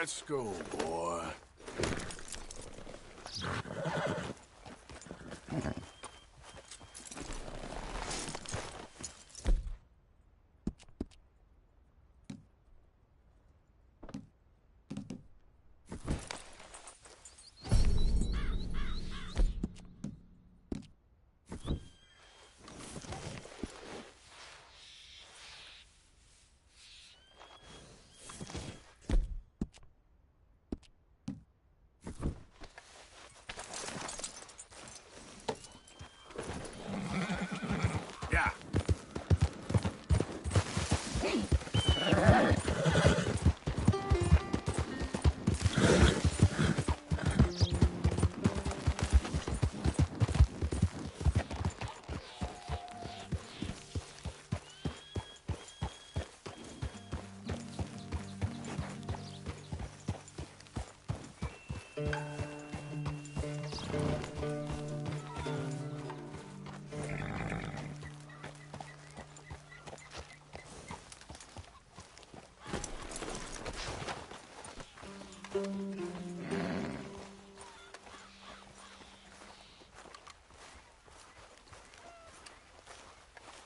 Let's go, boy. Yeah.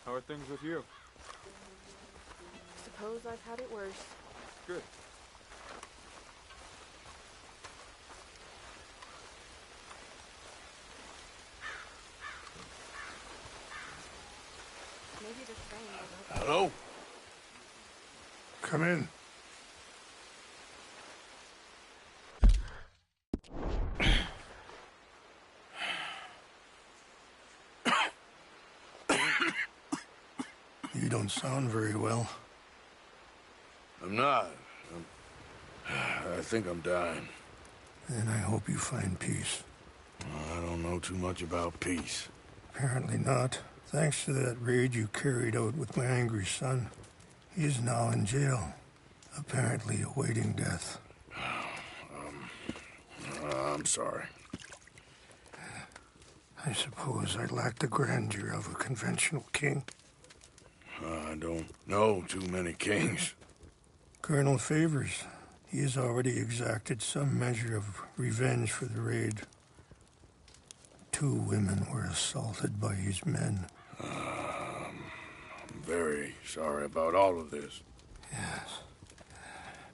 How are things with you? Suppose I've had it worse. Good. Maybe this rain will help. Hello? Come in. You don't sound very well. I'm not. I think I'm dying. Then I hope you find peace. I don't know too much about peace. Apparently not. Thanks to that raid you carried out with my angry son. He is now in jail, apparently awaiting death. I'm sorry. I suppose I lack the grandeur of a conventional king. I don't know too many kings. Colonel Favors, he has already exacted some measure of revenge for the raid. 2 women were assaulted by his men. I'm very sorry about all of this. Yes.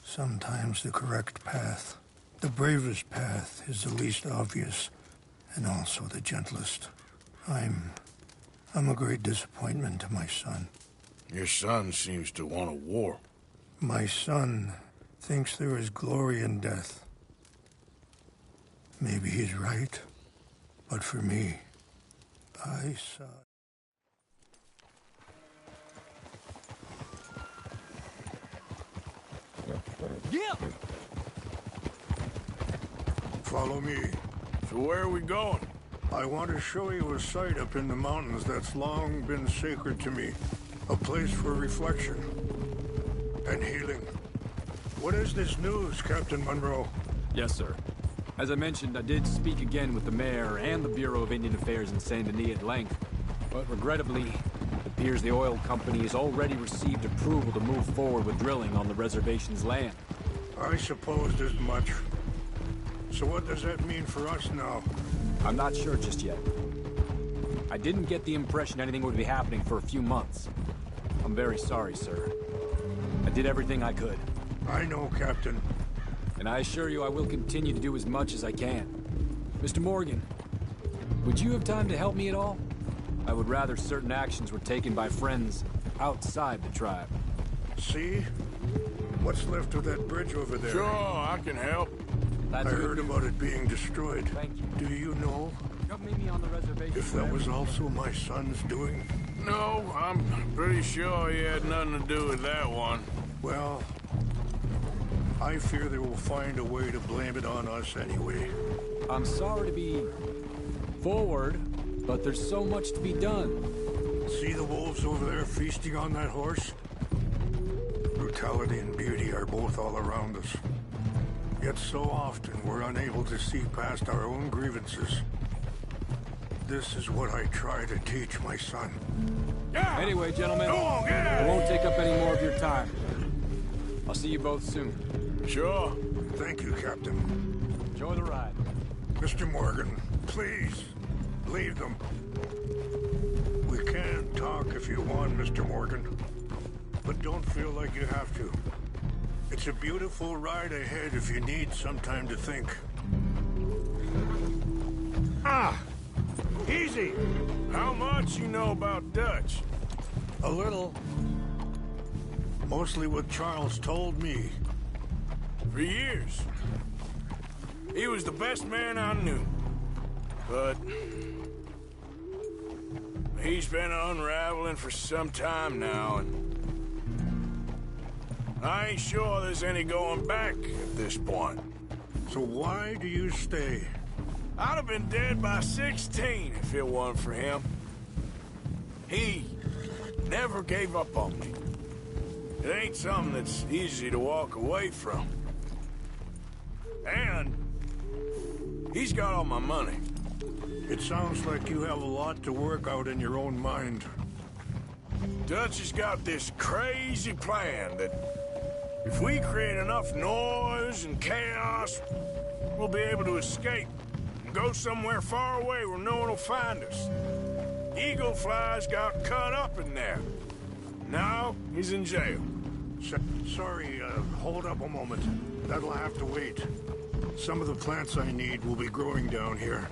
Sometimes the correct path, the bravest path, is the least obvious, and also the gentlest. I'm a great disappointment to my son. Your son seems to want a war. My son thinks there is glory in death. Maybe he's right, but for me, I saw... Yeah! Follow me. So where are we going? I want to show you a site up in the mountains that's long been sacred to me. A place for reflection and healing. What is this news, Captain Monroe? Yes, sir. As I mentioned, I did speak again with the mayor and the Bureau of Indian Affairs in Saint Denis at length. But regrettably, it appears the oil company has already received approval to move forward with drilling on the reservation's land. I supposed as much. So what does that mean for us now? I'm not sure just yet. I didn't get the impression anything would be happening for a few months. I'm very sorry, sir. I did everything I could. I know, Captain. And I assure you I will continue to do as much as I can. Mr. Morgan, would you have time to help me at all? I would rather certain actions were taken by friends outside the tribe. See? What's left of that bridge over there? Sure, I can help. I heard about it being destroyed. Thank you. Do you know Come meet me on the reservation. if that was also my son's doing? No, I'm pretty sure he had nothing to do with that one. Well, I fear they will find a way to blame it on us anyway. I'm sorry to be forward, but there's so much to be done. See the wolves over there feasting on that horse? Brutality and beauty are both all around us. Yet so often we're unable to see past our own grievances. This is what I try to teach my son. Yeah! Anyway, gentlemen, Go on, get I out! won't take up any more of your time. I'll see you both soon. Sure. Thank you, Captain. Enjoy the ride. Mr. Morgan, please, leave them. We can talk if you want, Mr. Morgan. But don't feel like you have to. It's a beautiful ride ahead if you need some time to think. Ah! Easy! How much you know about Dutch? A little. Mostly what Charles told me. For years. He was the best man I knew. But he's been unraveling for some time now, and I ain't sure there's any going back at this point. So why do you stay? I'd have been dead by 16 if it wasn't for him. He never gave up on me. It ain't something that's easy to walk away from. And he's got all my money. It sounds like you have a lot to work out in your own mind. Dutch has got this crazy plan that if we create enough noise and chaos, we'll be able to escape and go somewhere far away where no one will find us. Eagle Fly's got cut up in there. Now he's in jail. Sorry, hold up a moment. That'll have to wait. Some of the plants I need will be growing down here.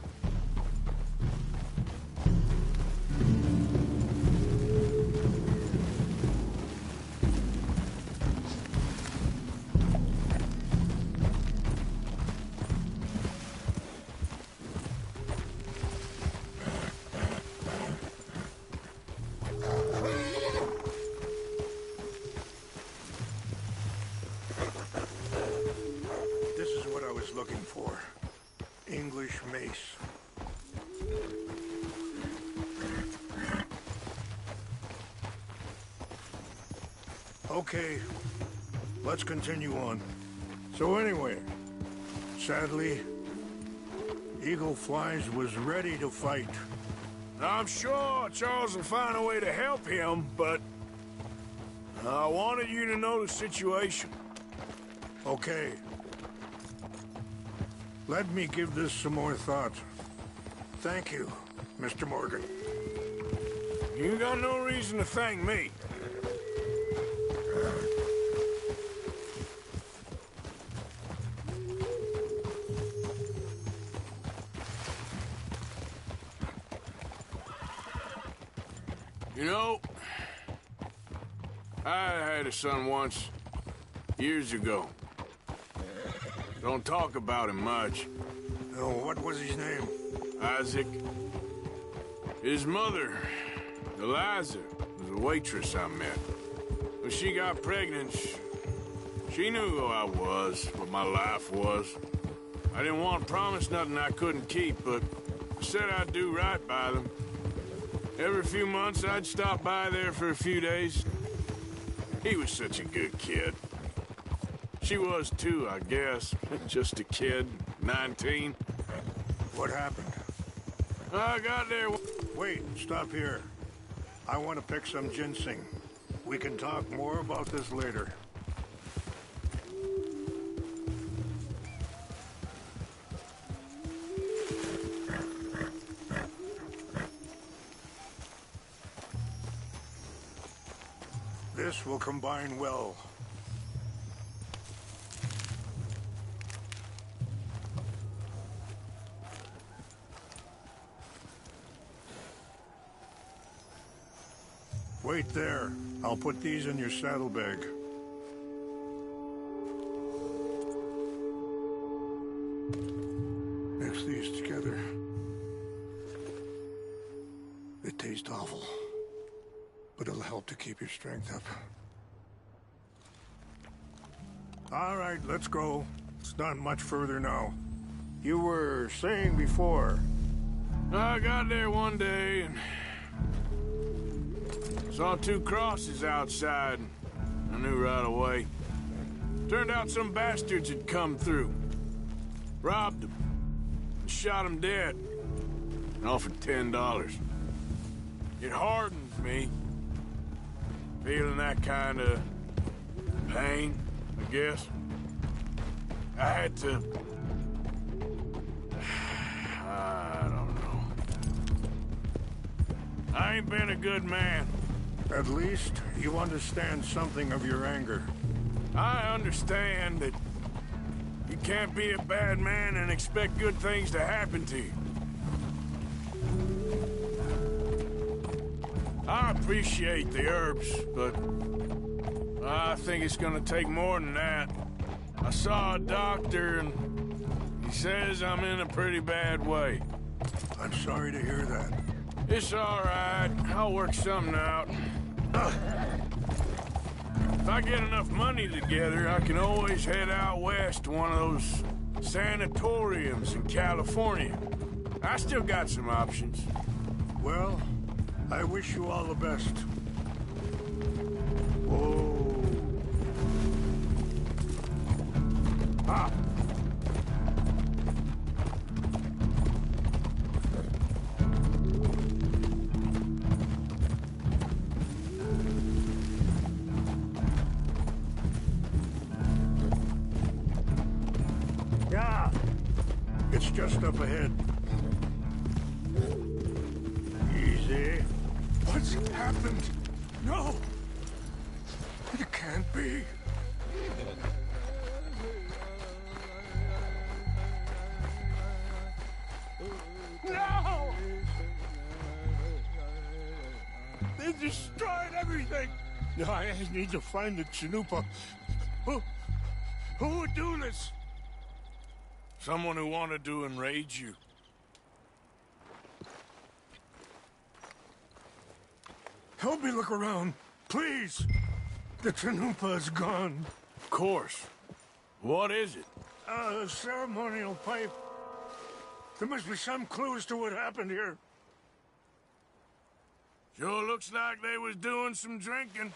Looking for English mace. Okay, let's continue on. So anyway, sadly, Eagle Flies was ready to fight. I'm sure Charles will find a way to help him, but I wanted you to know the situation. Okay. Let me give this some more thought. Thank you, Mr. Morgan. You got no reason to thank me. You know, I had a son once, years ago. Don't talk about him much. Oh, what was his name? Isaac. His mother, Eliza, was a waitress I met. When she got pregnant, she knew who I was, what my life was. I didn't want to promise nothing I couldn't keep, but I said I'd do right by them. Every few months, I'd stop by there for a few days. He was such a good kid. She was too, I guess. Just a kid, 19. What happened? I got there... Wait, stop here. I want to pick some ginseng. We can talk more about this later. This will combine well. Wait there. I'll put these in your saddlebag. Mix these together. They taste awful, but it'll help to keep your strength up. All right, let's go. It's not much further now. You were saying before... I got there one day and... saw two crosses outside. I knew right away. Turned out some bastards had come through. Robbed them. And shot them dead. And offered $10. It hardens me. Feeling that kind of pain, I guess. I had to... I don't know. I ain't been a good man. At least you understand something of your anger. I understand that you can't be a bad man and expect good things to happen to you. I appreciate the herbs, but I think it's gonna take more than that. I saw a doctor and he says I'm in a pretty bad way. I'm sorry to hear that. It's all right. I'll work something out. If I get enough money together, I can always head out west to one of those sanatoriums in California. I still got some options. Well, I wish you all the best. Whoa. Ah! Yeah! It's just up ahead. Easy. What's happened? No! It can't be. No! They destroyed everything! I need to find the Chanupa. Who would do this? Someone who wanted to enrage you. Help me look around, please. The Chanupa is gone. Of course. What is it? A ceremonial pipe. There must be some clues to what happened here. Sure looks like they was doing some drinking.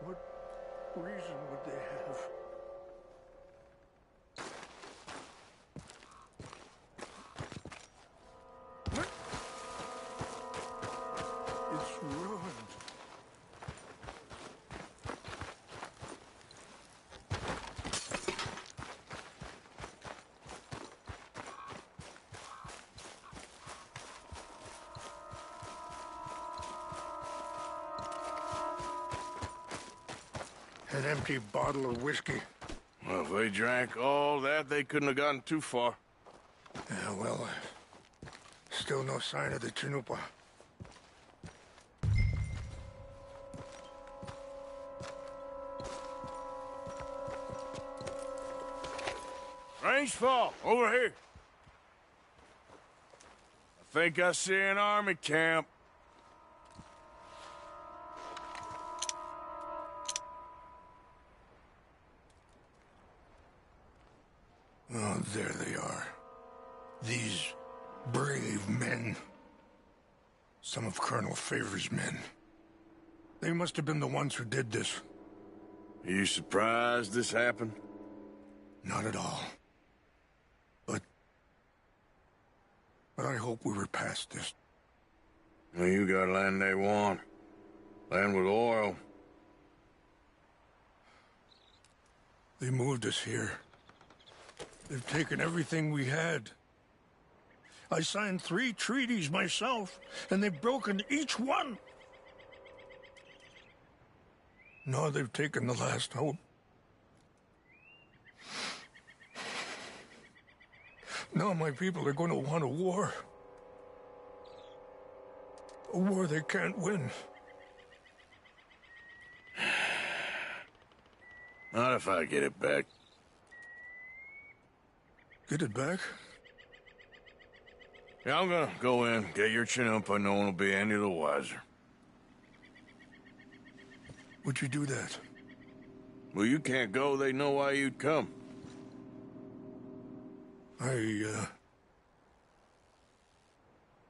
What reason would they have? It's ruined. An empty bottle of whiskey. Well, if they drank all that, they couldn't have gotten too far. Yeah, well, still no sign of the Chanupa. Range fall, over here. I think I see an army camp. Oh, there they are. These brave men. Some of Colonel Favor's men. They must have been the ones who did this. Are you surprised this happened? Not at all. But I hope we were past this. Well, you got land they want. Land with oil. They moved us here. They've taken everything we had. I signed 3 treaties myself, and they've broken each one. Now they've taken the last hope. Now my people are going to want a war. A war they can't win. Not if I get it back. Get it back? Yeah, I'm gonna go in, get your Chanupa, no one will be any the wiser. Would you do that? Well, you can't go, they know why you'd come. I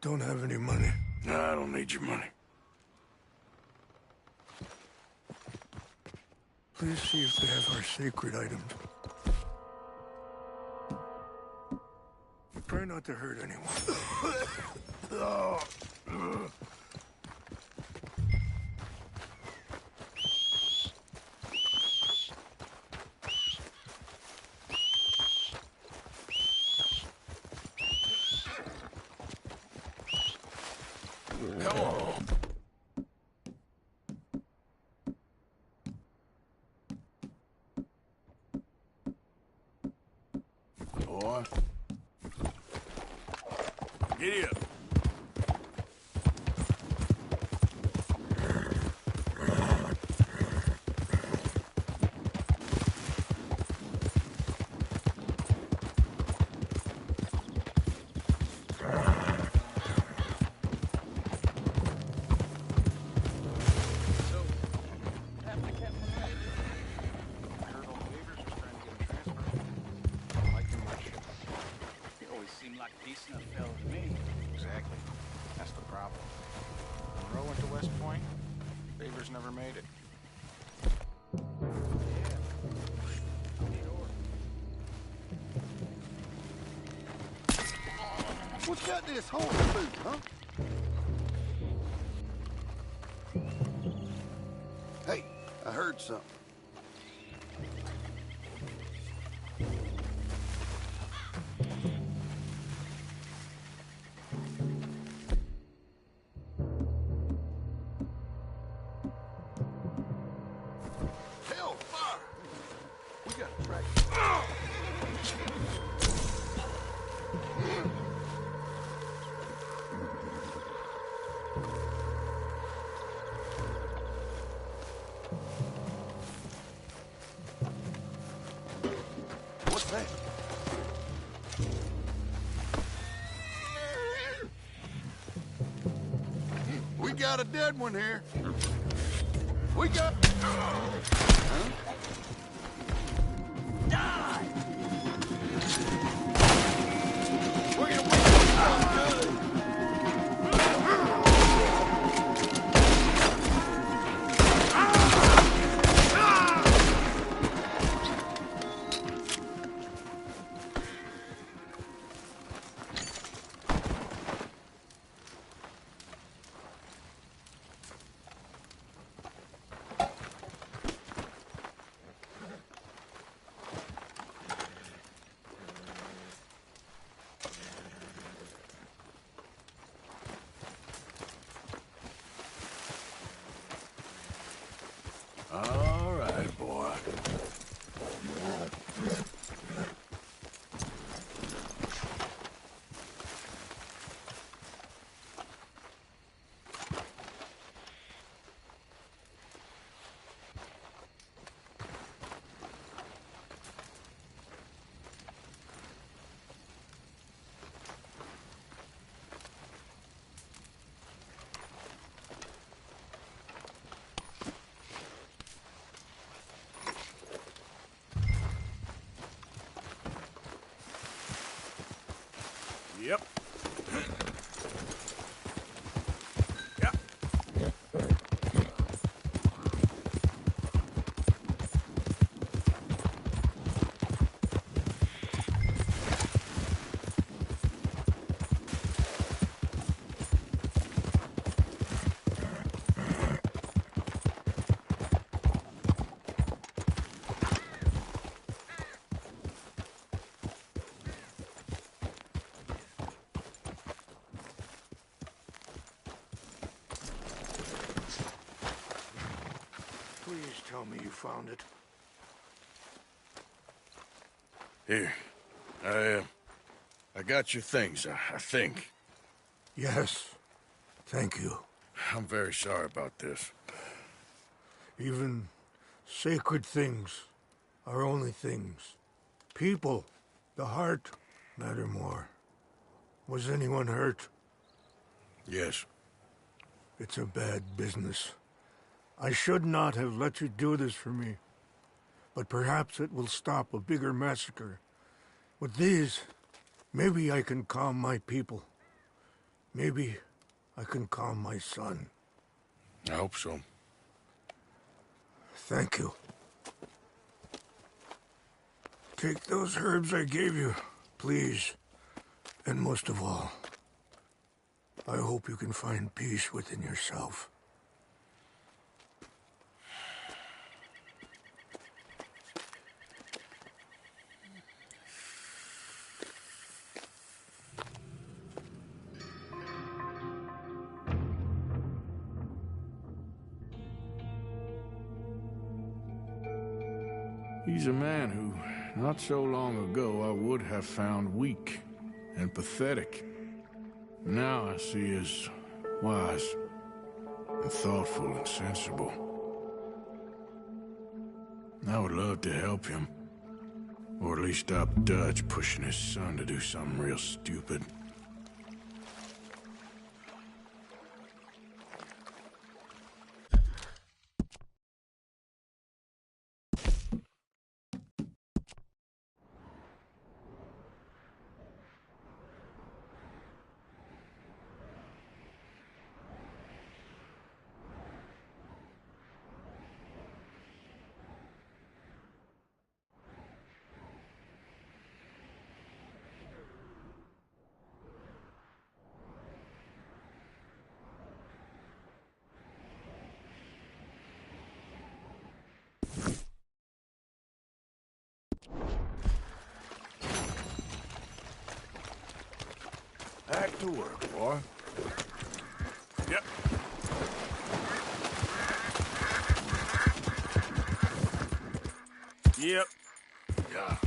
don't have any money. No, I don't need your money. Please see if they have our sacred items. I'm trying Try not to hurt anyone. Oh. Come on. Boy. Giddy up. Decent enough fellow to me. Exactly. That's the problem. When Roe went to West Point, Favors never made it. What's got this hole in the boot, huh? Hey, I heard something. We got a dead one here. We got... Huh? Die! We're gonna win this good. All right, boy. Yep. Yep. Please tell me you found it. Here. I got your things, I think. Yes. Thank you. I'm very sorry about this. Even sacred things are only things. People, the heart, matter more. Was anyone hurt? Yes. It's a bad business. I should not have let you do this for me. But perhaps it will stop a bigger massacre. With these, maybe I can calm my people. Maybe I can calm my son. I hope so. Thank you. Take those herbs I gave you, please. And most of all, I hope you can find peace within yourself. He's a man who, not so long ago, I would have found weak and pathetic. Now I see as wise and thoughtful and sensible. I would love to help him, or at least stop Dutch pushing his son to do something real stupid. Back to work, boy. Yep. Yep. Yeah.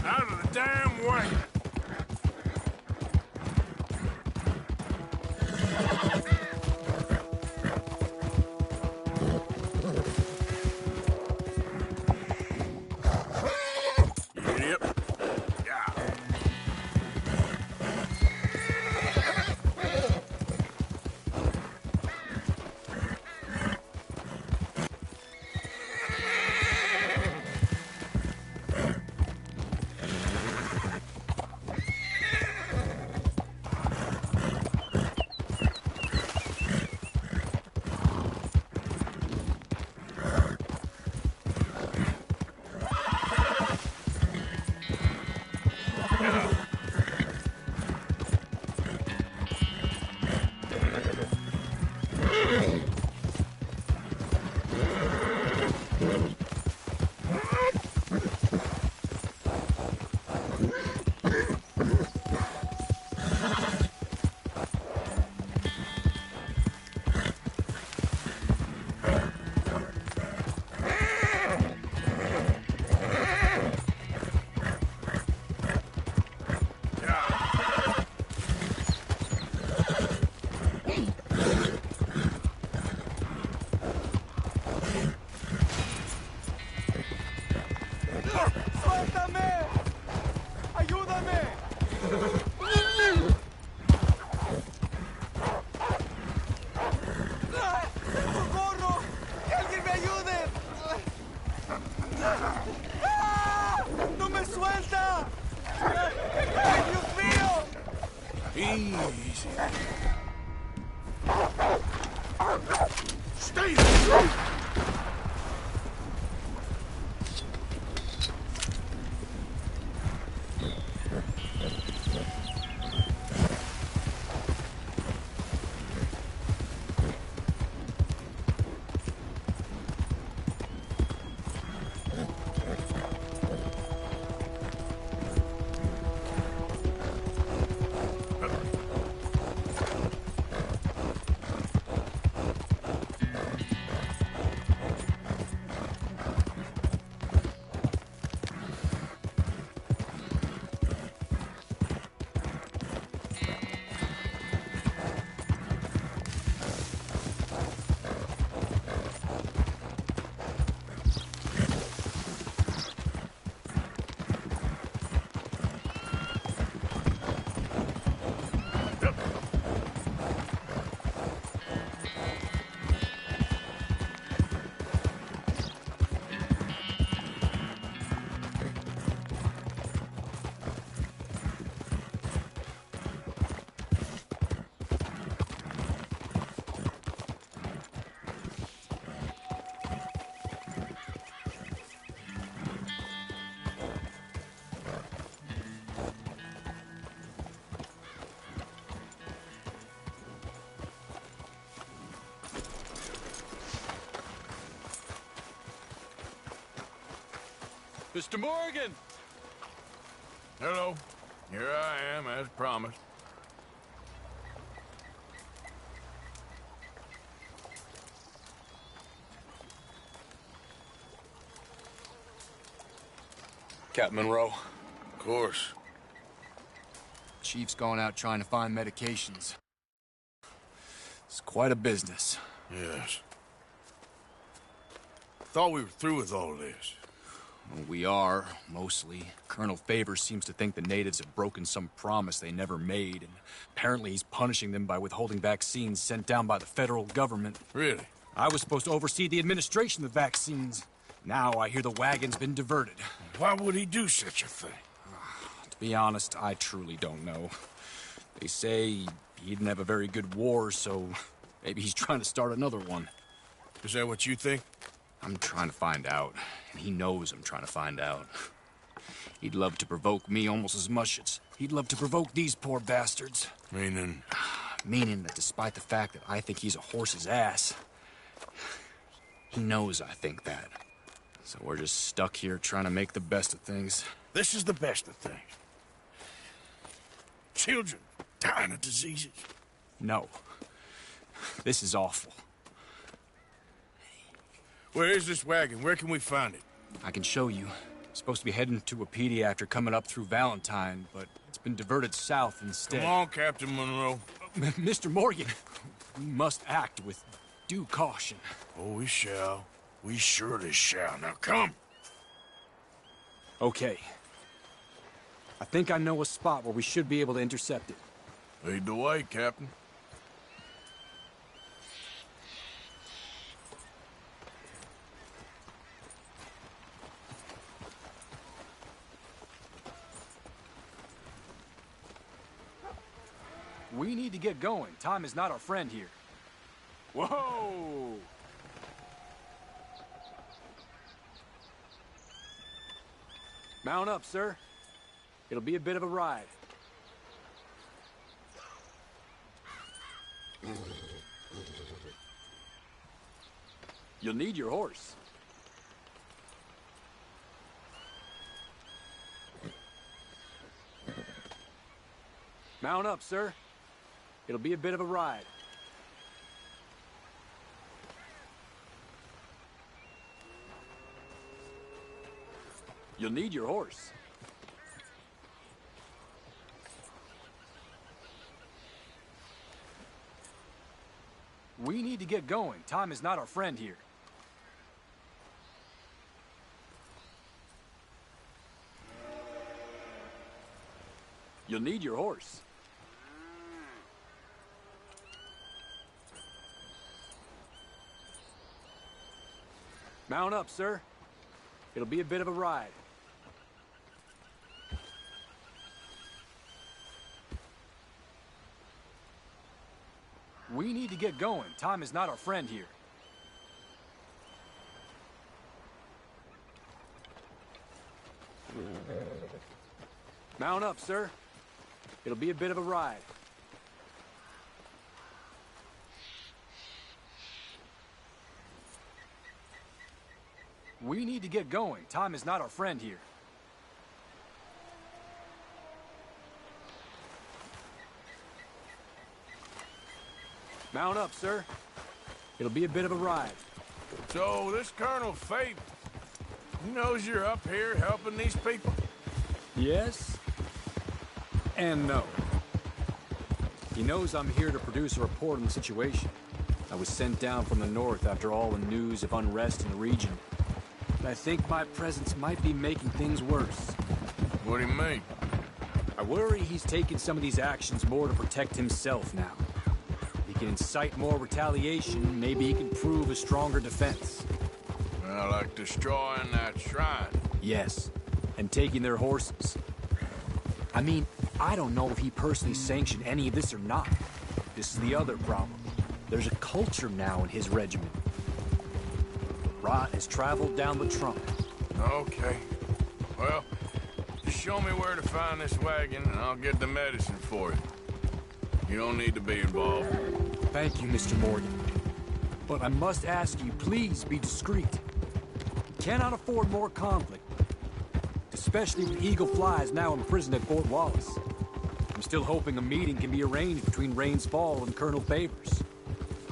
Out of the damn way! Yep. Yeah. Easy. Stay there! Mr. Morgan! Hello. Here I am, as promised. Captain Monroe. Of course. Chief's going out trying to find medications. It's quite a business. Yes. Thought we were through with all this. Well, we are, mostly. Colonel Favors seems to think the natives have broken some promise they never made, and apparently he's punishing them by withholding vaccines sent down by the federal government. Really? I was supposed to oversee the administration of the vaccines. Now I hear the wagon's been diverted. Why would he do such a thing? To be honest, I truly don't know. They say he didn't have a very good war, so maybe he's trying to start another one. Is that what you think? I'm trying to find out, and he knows I'm trying to find out. He'd love to provoke me almost as much as he'd love to provoke these poor bastards. Meaning? Meaning that despite the fact that I think he's a horse's ass, he knows I think that. So we're just stuck here trying to make the best of things. This is the best of things. Children dying of diseases. No. This is awful. Where is this wagon? Where can we find it? I can show you. It's supposed to be heading to Wapiti after coming up through Valentine, but it's been diverted south instead. Come on, Captain Monroe. Mr. Morgan, we must act with due caution. Oh, we shall. We surely shall. Now come. Okay. I think I know a spot where we should be able to intercept it. Lead the way, Captain. We need to get going. Time is not our friend here. Whoa! Mount up, sir. It'll be a bit of a ride. You'll need your horse. Mount up, sir. It'll be a bit of a ride. You'll need your horse. We need to get going. Time is not our friend here. You'll need your horse. Mount up, sir. It'll be a bit of a ride. We need to get going. Time is not our friend here. Mount up, sir. It'll be a bit of a ride. We need to get going. Time is not our friend here. Mount up, sir. It'll be a bit of a ride. So, this Colonel Favor, he knows you're up here helping these people? Yes and no. He knows I'm here to produce a report on the situation. I was sent down from the north after all the news of unrest in the region. But I think my presence might be making things worse. What do you mean? I worry he's taking some of these actions more to protect himself now. If he can incite more retaliation, maybe he can prove a stronger defense. Well, like destroying that shrine. Yes, and taking their horses. I mean, I don't know if he personally sanctioned any of this or not. This is the other problem. There's a culture now in his regiment. Rot has traveled down the trunk. Okay. Well, just show me where to find this wagon, and I'll get the medicine for you. You don't need to be involved. Thank you, Mr. Morgan. But I must ask you, please be discreet. We cannot afford more conflict. especially with Eagle Flies now imprisoned at Fort Wallace. I'm still hoping a meeting can be arranged between Rains Fall and Colonel Favors.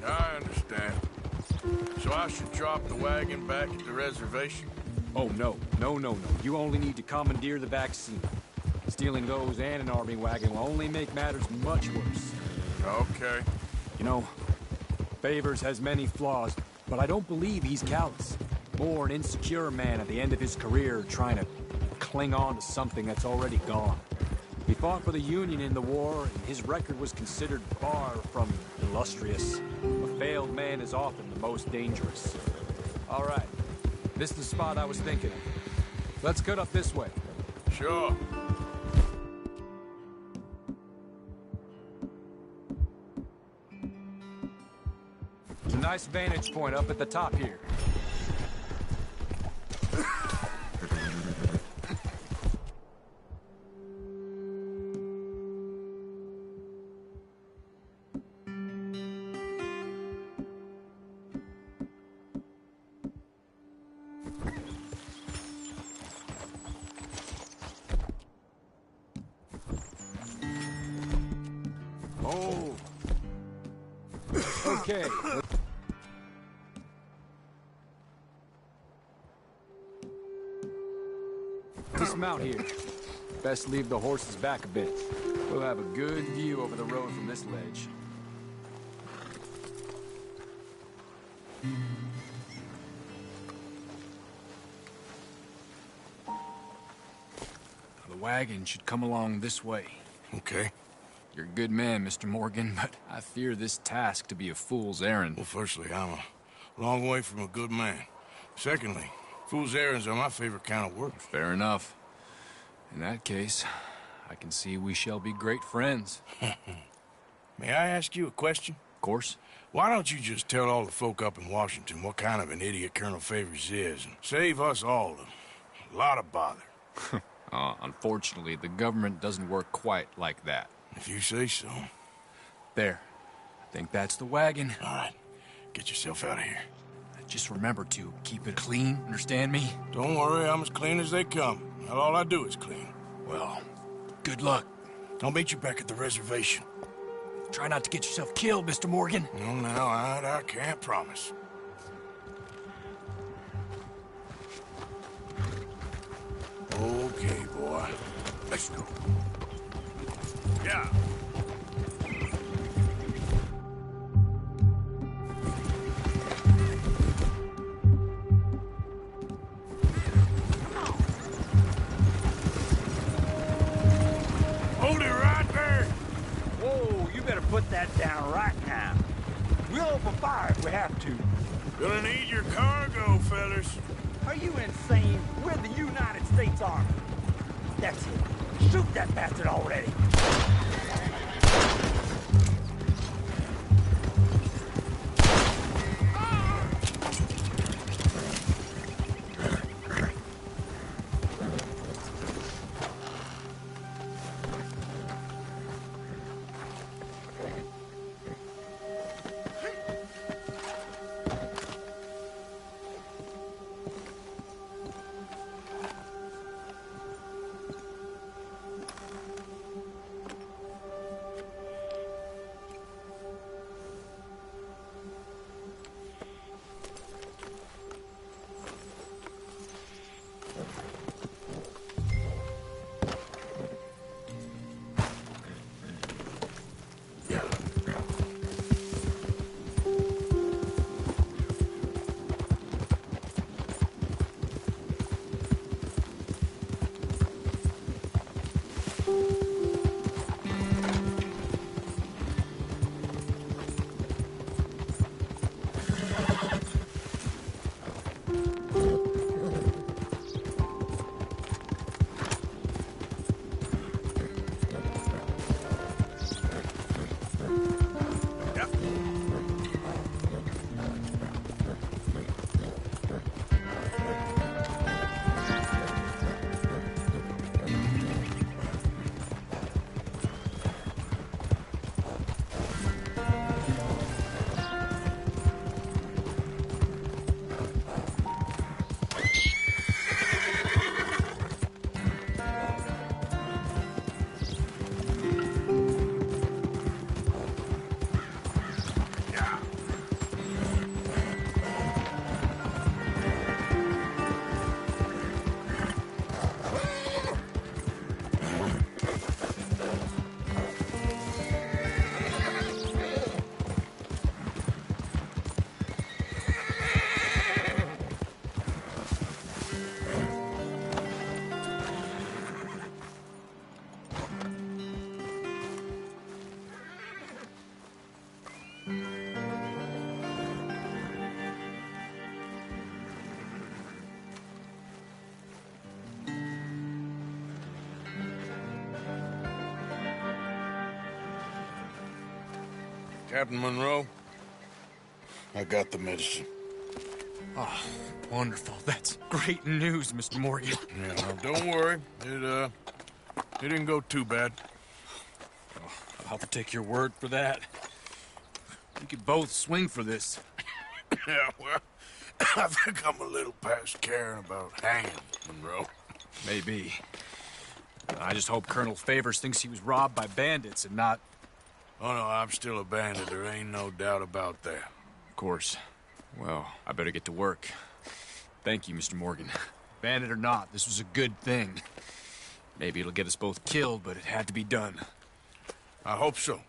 I understand. So I should drop the wagon back at the reservation? Oh, no. No. You only need to commandeer the vaccine. Stealing those and an army wagon will only make matters much worse. Okay. You know, Favors has many flaws, but I don't believe he's callous. More an insecure man at the end of his career trying to cling on to something that's already gone. He fought for the Union in the war, and his record was considered far from illustrious. A failed man is often the most dangerous. All right, this is the spot I was thinking of. Let's cut up this way. Sure. It's a nice vantage point up at the top here. Oh. Okay. Dismount here. Best leave the horses back a bit. We'll have a good view over the road from this ledge. The wagon should come along this way. Okay. You're a good man, Mr. Morgan, but I fear this task to be a fool's errand. Well, firstly, I'm a long way from a good man. Secondly, fool's errands are my favorite kind of work. Fair enough. In that case, I can see we shall be great friends. May I ask you a question? Of course. Why don't you just tell all the folk up in Washington what kind of an idiot Colonel Favors is and save us all a lot of bother? Unfortunately, the government doesn't work quite like that. If you say so. There. I think that's the wagon. All right. Get yourself out of here. Just remember to keep it clean, understand me? Don't worry, I'm as clean as they come. Not all I do is clean. Well, good luck. I'll meet you back at the reservation. Try not to get yourself killed, Mr. Morgan. No, now, I can't promise. Okay, boy. Let's go. Yeah. Hold it right there. Whoa, you better put that down right now. We'll open fire if we have to. Gonna need your cargo, fellas. Are you insane? We're the United States Army. That's it. Shoot that bastard already. Captain Monroe, I got the medicine. Oh, wonderful. That's great news, Mr. Morgan. Yeah, well, don't worry. It didn't go too bad. Oh, I'll take your word for that. We could both swing for this. Yeah, well, I think I'm a little past caring about hanging, Monroe. Maybe. I just hope Colonel Favors thinks he was robbed by bandits and not... Oh, no, I'm still a bandit. There ain't no doubt about that. Of course. Well, I better get to work. Thank you, Mr. Morgan. Bandit or not, this was a good thing. Maybe it'll get us both killed, but it had to be done. I hope so.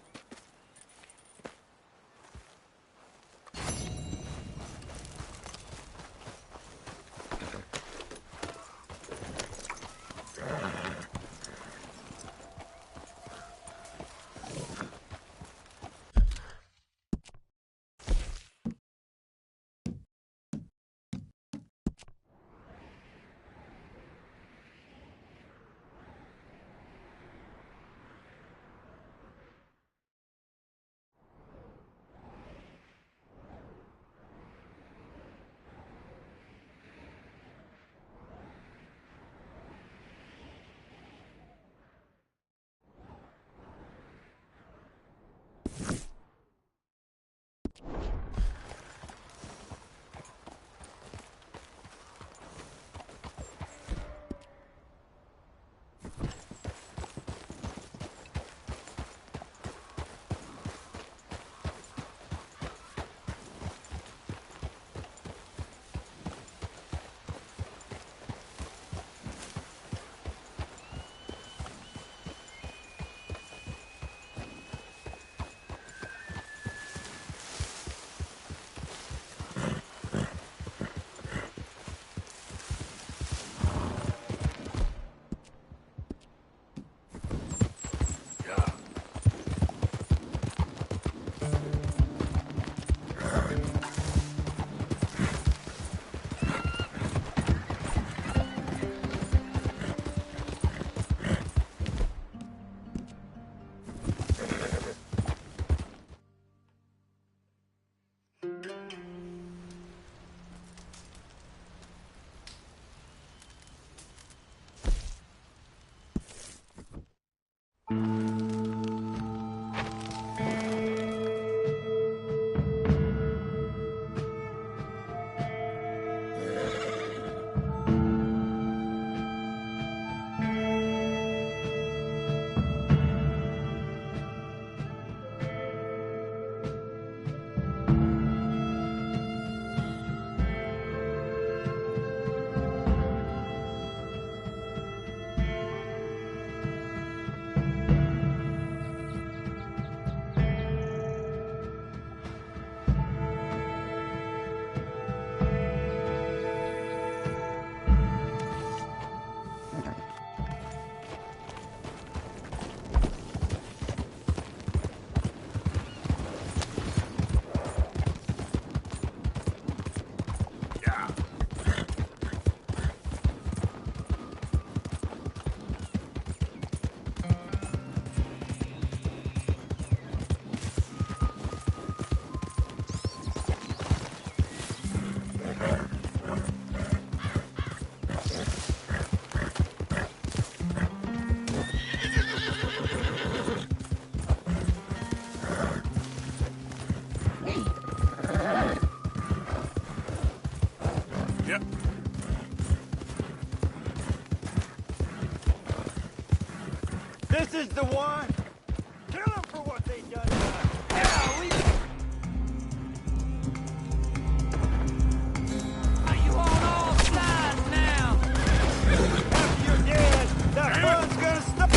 This is the one! Kill them for what they done to us! Yeah, we... Are you on all sides now? After you're dead, that fun's gonna stop!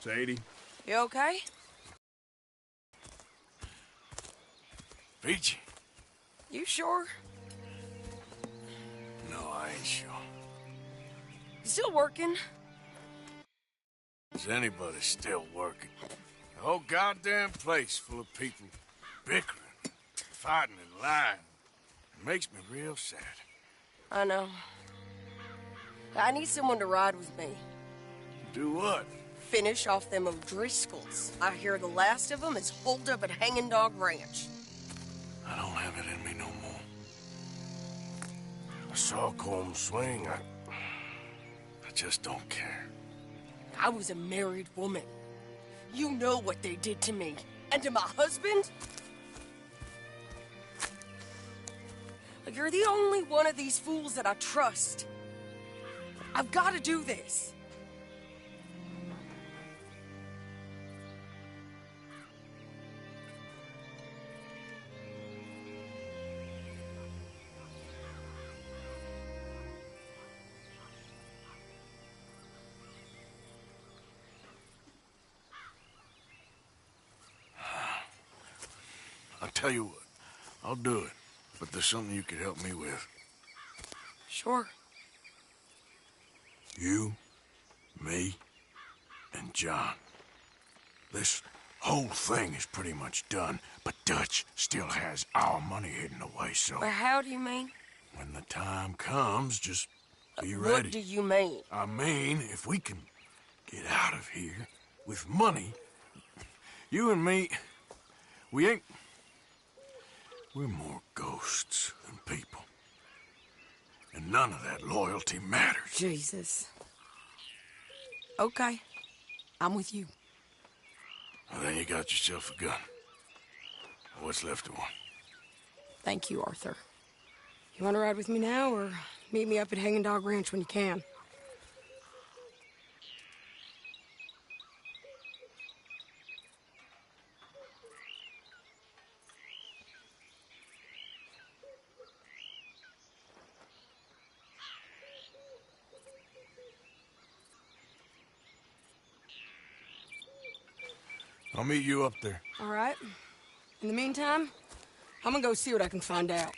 Sadie. You okay? Peachy? You sure? No, I ain't sure. You still working? Is anybody still working? The whole goddamn place full of people bickering, fighting and lying. It makes me real sad. I know. I need someone to ride with me. Do what? Finish off them O'Driscolls. I hear the last of them is holed up at Hanging Dog Ranch. I don't have it in me no more. I saw Colm swing. I just don't care. I was a married woman. You know what they did to me. And to my husband? Like, you're the only one of these fools that I trust. I've got to do this. I'll tell you what. I'll do it. But there's something you could help me with. Sure. You, me, and John. This whole thing is pretty much done, but Dutch still has our money hidden away, so... Well, how do you mean? When the time comes, just be ready. What do you mean? I mean, if we can get out of here with money, you and me, we ain't... We're more ghosts than people. And none of that loyalty matters. Jesus. Okay. I'm with you. Well, then you got yourself a gun. What's left of one? Thank you, Arthur. You want to ride with me now, or meet me up at Hanging Dog Ranch when you can? I'll meet you up there. All right. In the meantime, I'm gonna go see what I can find out.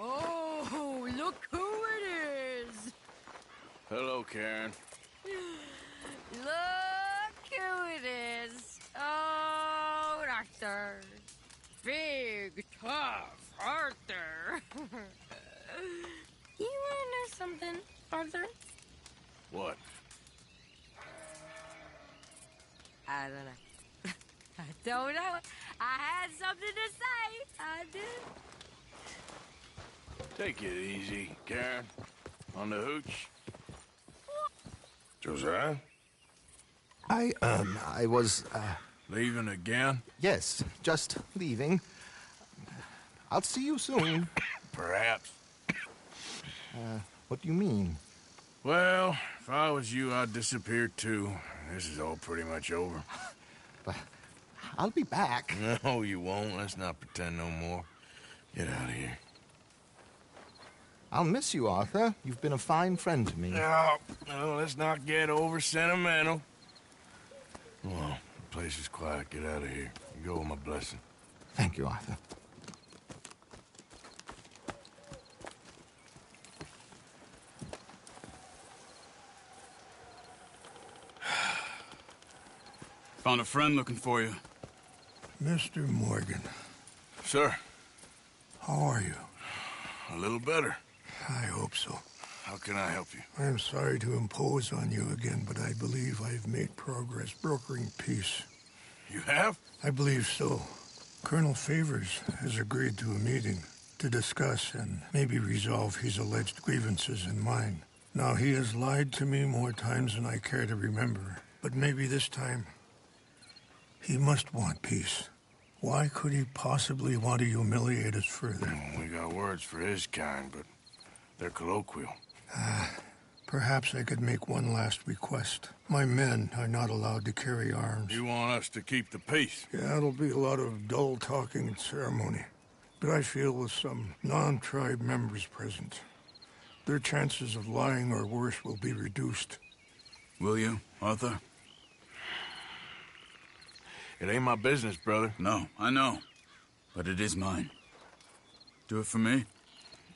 Oh, look who it is! Hello, Karen. Look who it is. Oh, Arthur. Big, tough Arthur. You wanna know something, Arthur? What? I don't know. I don't know. I had something to say. I did. Take it easy, Karen. On the hooch. Josiah? I was, Leaving again? yes, just leaving. I'll see you soon. Perhaps. What do you mean? Well, if I was you, I'd disappear too. This is all pretty much over. But I'll be back. No, you won't. Let's not pretend no more. Get out of here. I'll miss you, Arthur. You've been a fine friend to me. No, let's not get over sentimental. Well, the place is quiet. Get out of here. You go with my blessing. Thank you, Arthur. Found a friend looking for you. Mr. Morgan. Sir. How are you? A little better. I hope so. How can I help you? I'm sorry to impose on you again, but I believe I've made progress brokering peace. You have? I believe so. Colonel Favors has agreed to a meeting to discuss and maybe resolve his alleged grievances and mine. Now, he has lied to me more times than I care to remember, but maybe this time he must want peace. Why could he possibly want to humiliate us further? We got words for his kind, but they're colloquial. Perhaps I could make one last request. My men are not allowed to carry arms. You want us to keep the peace? Yeah, it'll be a lot of dull talking and ceremony. But I feel with some non-tribe members present, their chances of lying or worse will be reduced. Will you, Arthur? It ain't my business, brother. No, I know. But it is mine. Do it for me?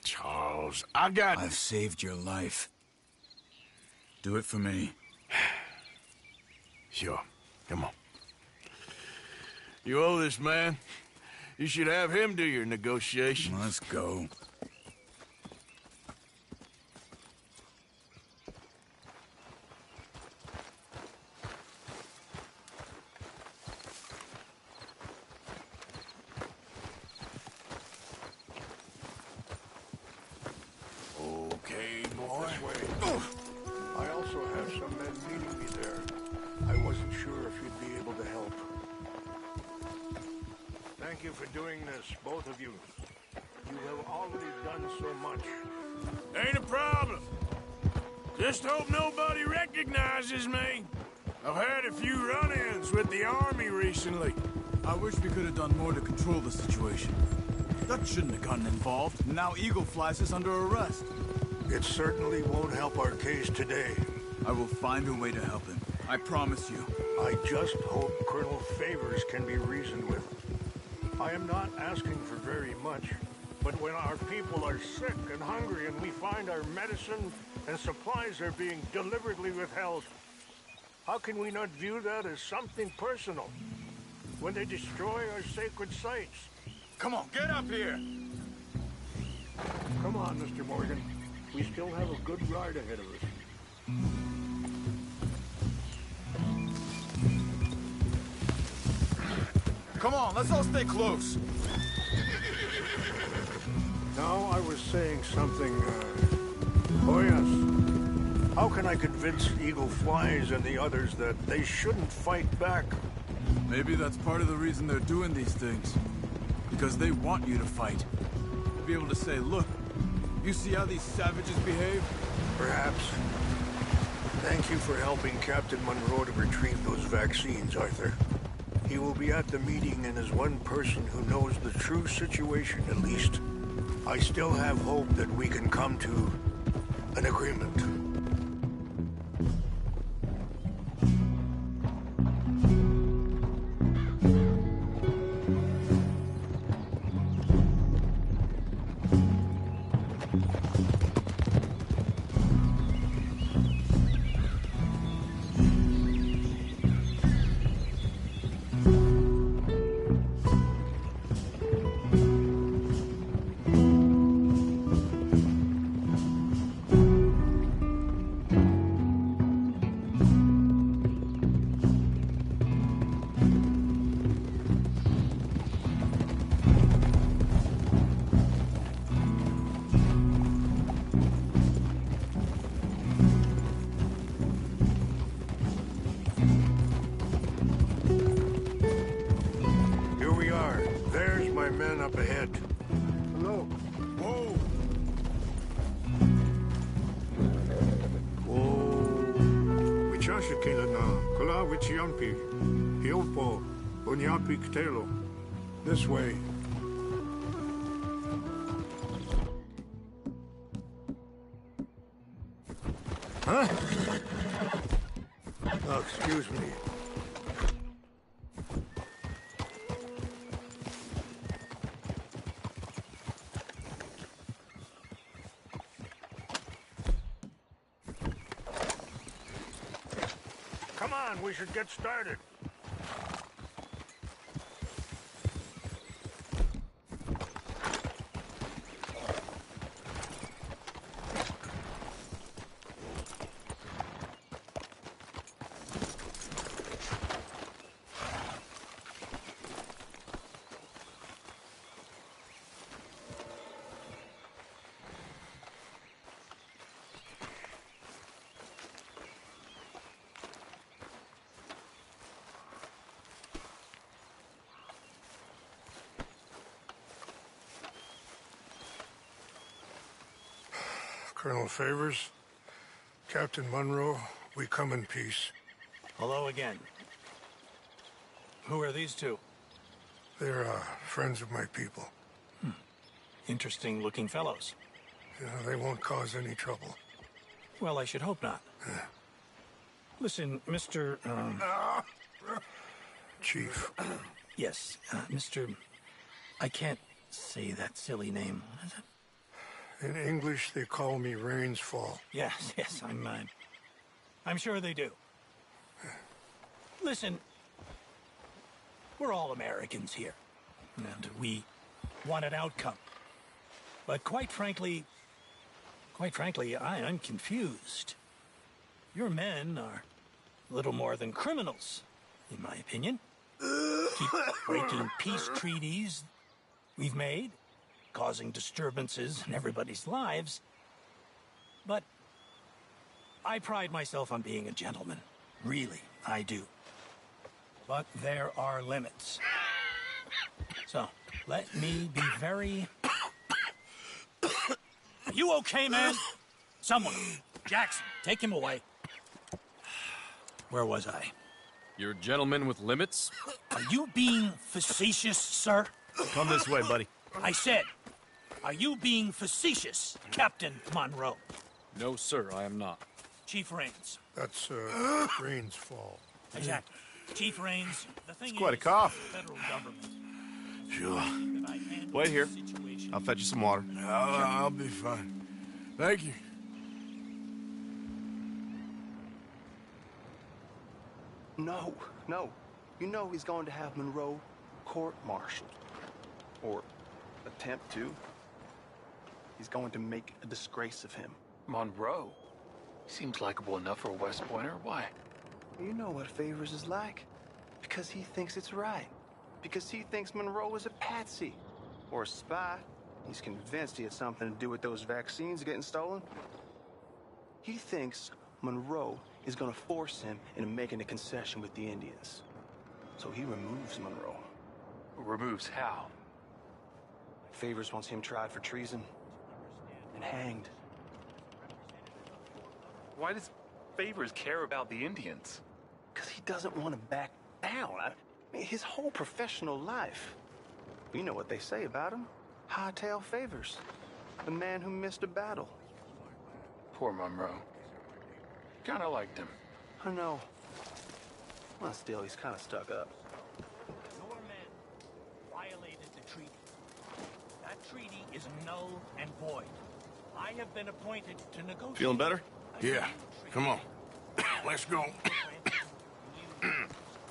Charles, I've saved your life. Do it for me. Sure. Come on. You owe this man. You should have him do your negotiations. Let's go. Okay, boy. I also have some men meeting me there. I wasn't sure if you'd be able to help. Thank you for doing this, both of you. You have already done so much. Ain't a problem. Just hope nobody recognizes me. I've had a few run-ins with the army recently. I wish we could have done more to control the situation. Dutch shouldn't have gotten involved. Now Eagle flies us under arrest. It certainly won't help our case today. I will find a way to help him. I promise you. I just hope Colonel Favors can be reasoned with. I am not asking for very much, but when our people are sick and hungry and we find our medicine and supplies are being deliberately withheld, how can we not view that as something personal? When they destroy our sacred sites. Come on, get up here! Come on, Mr. Morgan. We still have a good ride ahead of us. Come on, let's all stay close. Now I was saying something, oh yes. How can I convince Eagle Flies and the others that they shouldn't fight back? Maybe that's part of the reason they're doing these things. Because they want you to fight. To be able to say, look, you see how these savages behave? Perhaps. Thank you for helping Captain Monroe to retrieve those vaccines, Arthur. He will be at the meeting and is one person who knows the true situation, at least. I still have hope that we can come to an agreement. Up ahead. Hello. Whoa. Whoa. Wichasha Kilana, Kula Wichiampi, Hiopo, Unyapi Ktelo. This way. Huh? Oh, excuse me. We should get started. Colonel Favors, Captain Monroe, we come in peace. Hello again. Who are these two? They're friends of my people. Interesting looking fellows. Yeah, they won't cause any trouble. Well, I should hope not. Listen, Mr. Chief. Yes, Mr. I can't say that silly name. What is it? In English, they call me Rains Fall. Yes, I'm sure they do. Listen, we're all Americans here, and we want an outcome. But quite frankly, I'm confused. Your men are little more than criminals, in my opinion. Keep breaking peace treaties we've made, causing disturbances in everybody's lives. But I pride myself on being a gentleman. Really, I do. But there are limits. So, let me be very... Are you okay, man? Someone. Jackson, take him away. Where was I? You're a gentleman with limits? Are you being facetious, sir? Come this way, buddy. I said, are you being facetious, Captain Monroe? No, sir, I am not. Chief Rains. That's, Rains Fall. Exactly. Chief Rains, the thing It's quite a is, cough. the federal government. Sure. Wait here. I'll fetch you some water. I'll be fine. Thank you. No. You know he's going to have Monroe court-martialed. Or attempt to. He's going to make a disgrace of him. Monroe? Seems likable enough for a West Pointer. Why? You know what Favors is like. Because he thinks it's right. Because he thinks Monroe is a patsy. Or a spy. He's convinced he had something to do with those vaccines getting stolen. He thinks Monroe is going to force him into making a concession with the Indians. So he removes Monroe. Removes how? Favors wants him tried for treason and hanged. Why does Favors care about the Indians? Because he doesn't want to back down. I mean, his whole professional life. You know what they say about him. Hightail Favors. The man who missed a battle. Poor Monroe. Kinda liked him. I know. Well, still, he's kind of stuck up. Your men violated the treaty. That treaty is null and void. I have been appointed to negotiate. Feeling better? Yeah. Come on. Let's go.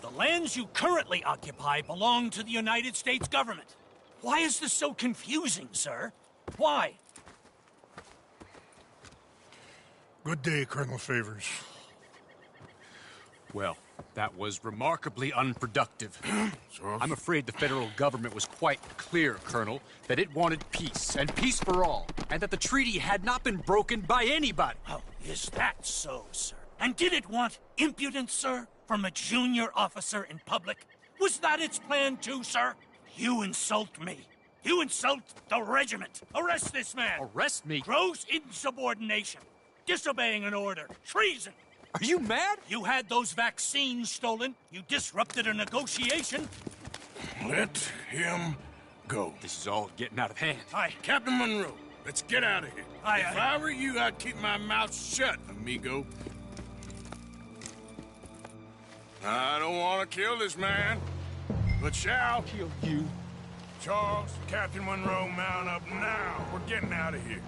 The lands you currently occupy belong to the United States government. Why is this so confusing, sir? Why? Good day, Colonel Favors. Well, that was remarkably unproductive. I'm afraid the federal government was quite clear, Colonel, that it wanted peace, and peace for all, and that the treaty had not been broken by anybody. Oh, is that so, sir? And did it want impudence, sir, from a junior officer in public? Was that its plan too, sir? You insult me. You insult the regiment. Arrest this man. Arrest me? Gross insubordination. Disobeying an order. Treason. Are you mad? You had those vaccines stolen. You disrupted a negotiation. Let him go. This is all getting out of hand. Captain Monroe, let's get out of here. If I were you, I'd keep my mouth shut, amigo. I don't want to kill this man, but shall kill you. Charles, Captain Monroe, mount up now. We're getting out of here.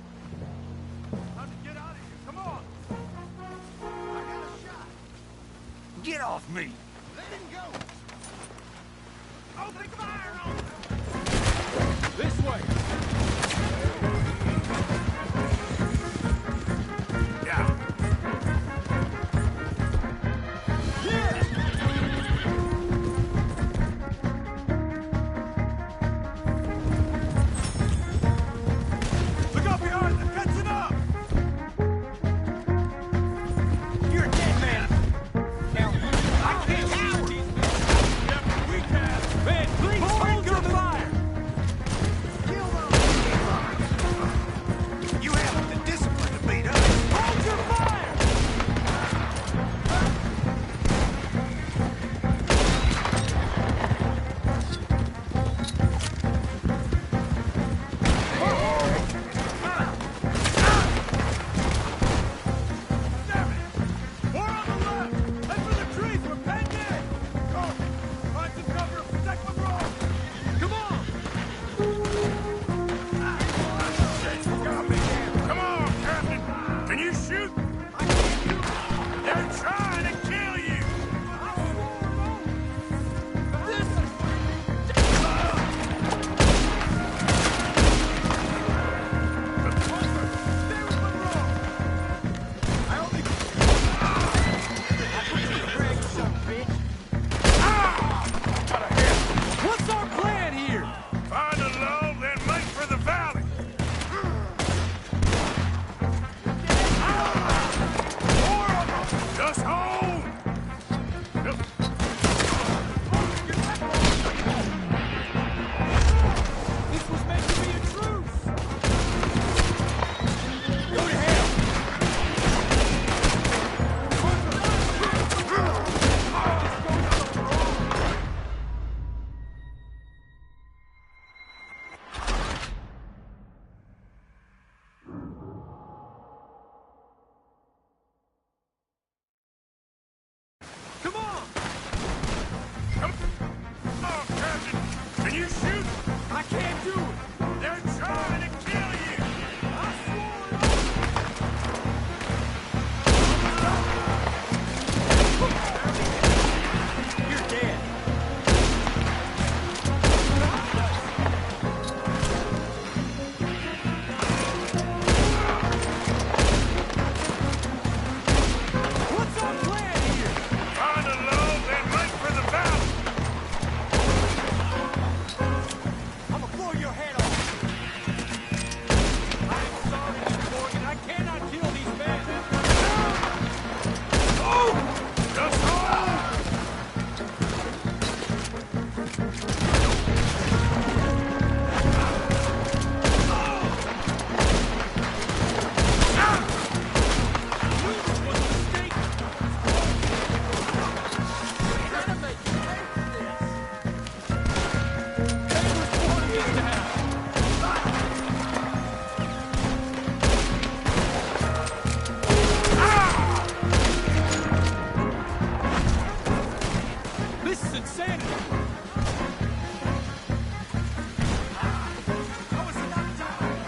Time to get out of here. Come on. I got a shot. Get off me. Let him go. Open fire on him. This way. Yeah. Look up behind them. Catching up. You're a dead man. Now, I can't shoot these men. Yeah, we can. Man, please hold your fire. Kill them. us home! This was meant to be a truce! Go to hell! Come on! Come on, Captain! Can you shoot? I can't do it! They're trying to kill you! I swore it! You're dead. What's our plan here? Find a low, then make for the battle! I'm gonna blow your head off! I'm sorry, Mr. Morgan. I cannot kill these men! Oh! Just hold! This is insanity! How is he not dying?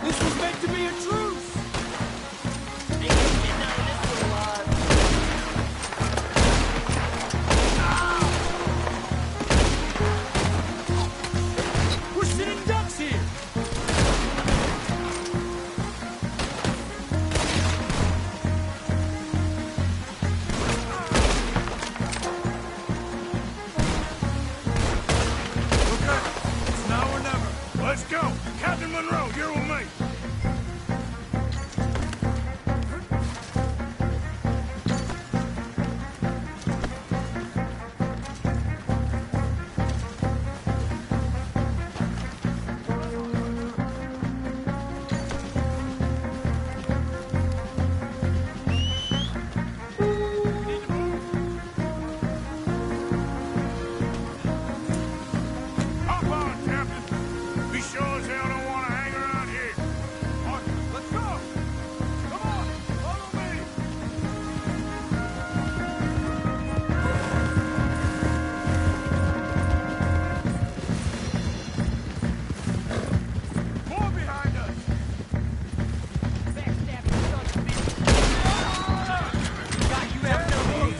This was meant to be a truce! We're sitting ducks here! Okay, it's now or never. Let's go! Captain Monroe, you're with me! Hop on, Captain! We sure as hell don't want to hang around here! Arthur, let's go! Come on, follow me! More behind us! God, you have no need!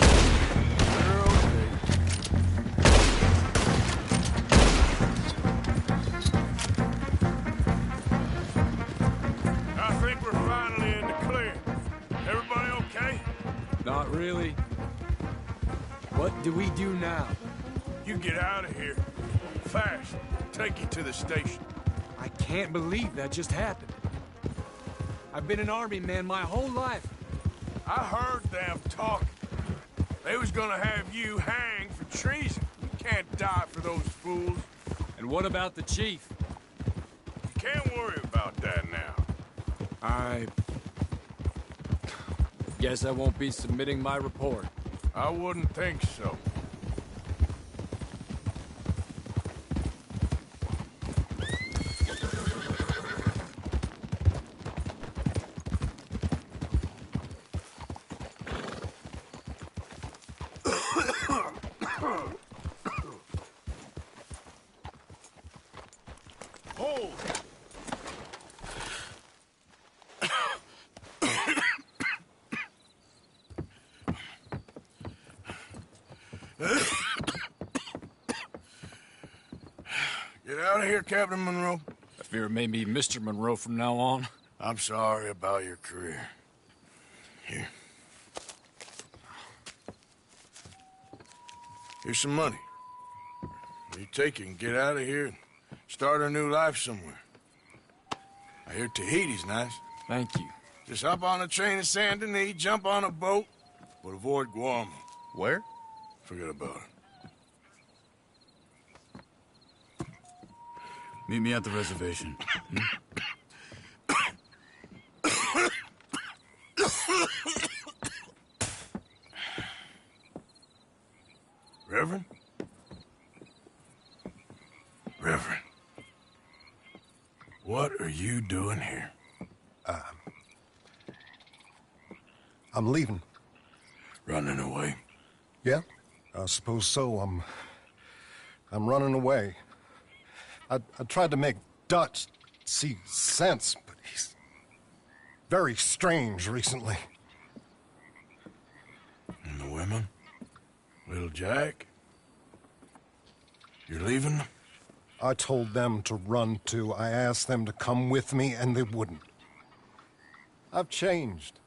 I think we're finally in the clear. Everybody okay? Not really. What do we do now? You get out of here. Fast. Take you to the station. I can't believe that just happened. I've been an army man my whole life. I heard them talking. They was gonna have you hanged for treason. You can't die for those fools. And what about the chief? You can't worry about that now. I guess I won't be submitting my report. I wouldn't think so. Hold! Get out of here, Captain Monroe. I fear it may be Mr. Monroe from now on. I'm sorry about your career. Here. Here's some money. You take it and get out of here and start a new life somewhere. I hear Tahiti's nice. Thank you. Just hop on a train to Saint Denis, jump on a boat, but avoid Guam. Where? Forget about it. Meet me at the reservation. Reverend? Reverend. What are you doing here? I'm leaving. Running away? Yeah, I suppose so. I'm running away. I tried to make Dutch see sense, but he's very strange recently. And the women? Little Jack? You're leaving? I told them to run too. I asked them to come with me, and they wouldn't. I've changed.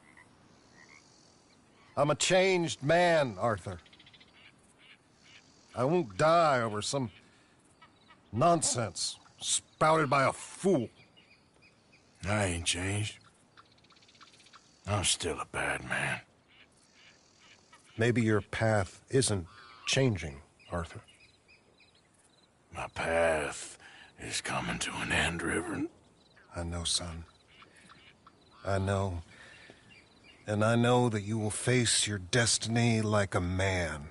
I'm a changed man, Arthur. I won't die over some nonsense spouted by a fool. I ain't changed. I'm still a bad man. Maybe your path isn't changing, Arthur. My path is coming to an end, Reverend. I know, son. I know. And I know that you will face your destiny like a man,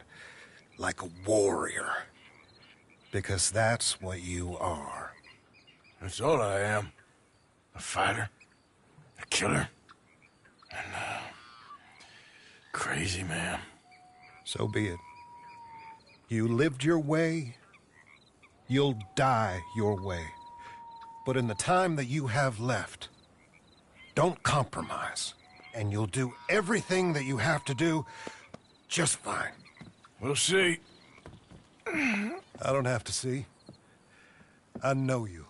like a warrior. Because that's what you are. That's all I am. A fighter, a killer, and a crazy man. So be it. You lived your way, you'll die your way. But in the time that you have left, don't compromise. And you'll do everything that you have to do just fine. We'll see. I don't have to see. I know you.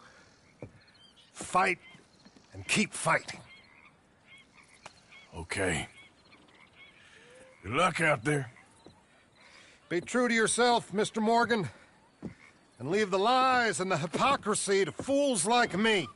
Fight and keep fighting. Okay. Good luck out there. Be true to yourself, Mr. Morgan. And leave the lies and the hypocrisy to fools like me.